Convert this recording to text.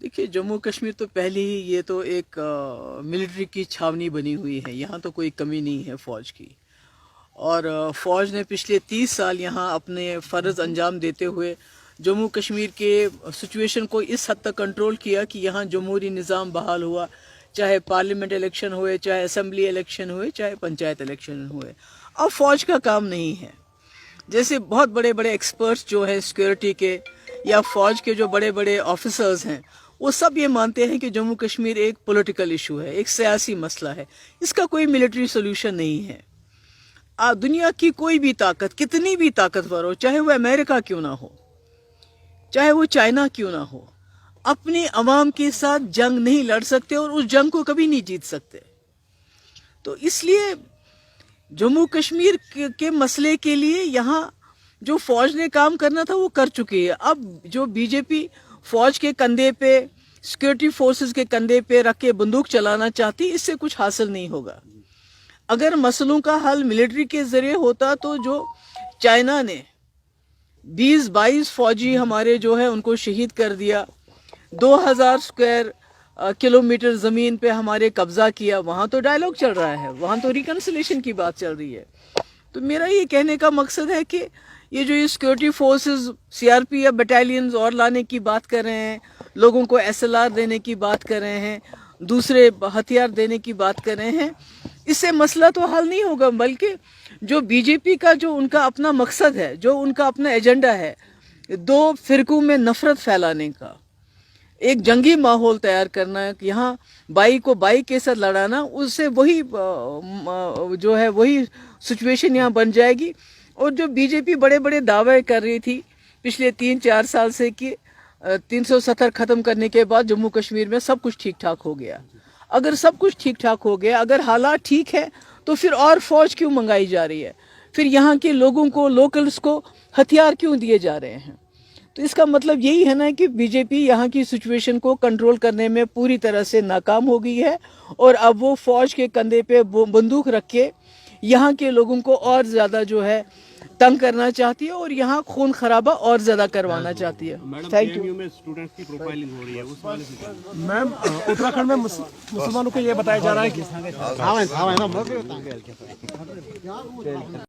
देखिए, जम्मू कश्मीर तो पहले ही ये तो एक मिलिट्री की छावनी बनी हुई है। यहाँ तो कोई कमी नहीं है फ़ौज की। और फ़ौज ने पिछले 30 साल यहाँ अपने फ़र्ज़ अंजाम देते हुए जम्मू कश्मीर के सिचुएशन को इस हद तक कंट्रोल किया कि यहाँ जमहूरी निज़ाम बहाल हुआ, चाहे पार्लियामेंट इलेक्शन हुए, चाहे असेंबली इलेक्शन हुए, चाहे पंचायत इलेक्शन हुए। अब फ़ौज का काम नहीं है। जैसे बहुत बड़े बड़े एक्सपर्ट्स जो हैं सिक्योरिटी के या फ़ौज के जो बड़े बड़े ऑफिसर्स हैं, वो सब ये मानते हैं कि जम्मू कश्मीर एक पॉलिटिकल इशू है, एक सियासी मसला है। इसका कोई मिलिट्री सोल्यूशन नहीं है। दुनिया की कोई भी ताकत, कितनी भी ताकतवर हो, चाहे वो अमेरिका क्यों ना हो, चाहे वो चाइना क्यों ना हो, अपनी अवाम के साथ जंग नहीं लड़ सकते और उस जंग को कभी नहीं जीत सकते। तो इसलिए जम्मू कश्मीर के मसले के लिए यहाँ जो फौज ने काम करना था वो कर चुकी है। अब जो बीजेपी फौज के कंधे पे, सिक्योरिटी फोर्सेस के कंधे पे रख के बंदूक चलाना चाहती, इससे कुछ हासिल नहीं होगा। अगर मसलों का हल मिलिट्री के जरिए होता तो जो चाइना ने 20-22 फौजी हमारे जो है उनको शहीद कर दिया, 2000 स्क्वायर किलोमीटर ज़मीन पे हमारे कब्जा किया, वहाँ तो डायलॉग चल रहा है, वहाँ तो रिकन्सिलेशन की बात चल रही है। तो मेरा ये कहने का मकसद है कि ये जो ये सिक्योरिटी फोर्सेस सीआरपी या बटालियंस और लाने की बात कर रहे हैं, लोगों को एसएलआर देने की बात कर रहे हैं, दूसरे हथियार देने की बात कर रहे हैं, इससे मसला तो हल नहीं होगा। बल्कि जो बीजेपी का जो उनका अपना मकसद है, जो उनका अपना एजेंडा है, दो फिरकों में नफरत फैलाने का, एक जंगी माहौल तैयार करना है, यहाँ बाई को बाई के साथ लड़ाना, उससे वही जो है वही सिचुएशन यहाँ बन जाएगी। और जो बीजेपी बड़े बड़े दावे कर रही थी पिछले 3-4 साल से कि 370 ख़त्म करने के बाद जम्मू कश्मीर में सब कुछ ठीक ठाक हो गया। अगर सब कुछ ठीक ठाक हो गया, अगर हालात ठीक है, तो फिर और फौज क्यों मंगाई जा रही है? फिर यहाँ के लोगों को, लोकल्स को हथियार क्यों दिए जा रहे हैं? तो इसका मतलब यही है ना कि बीजेपी यहाँ की सिचुएशन को कंट्रोल करने में पूरी तरह से नाकाम हो गई है और अब वो फौज के कंधे पे बंदूक रख के यहाँ के लोगों को और ज़्यादा जो है तंग करना चाहती है और यहाँ खून खराबा और ज़्यादा करवाना चाहती है। Thank you. में स्टूडेंट्स की प्रोफाइलिंग हो रही है, उस वाले से मैम, उत्तराखंड में मुसलमानों को ये बताया जा रहा है कि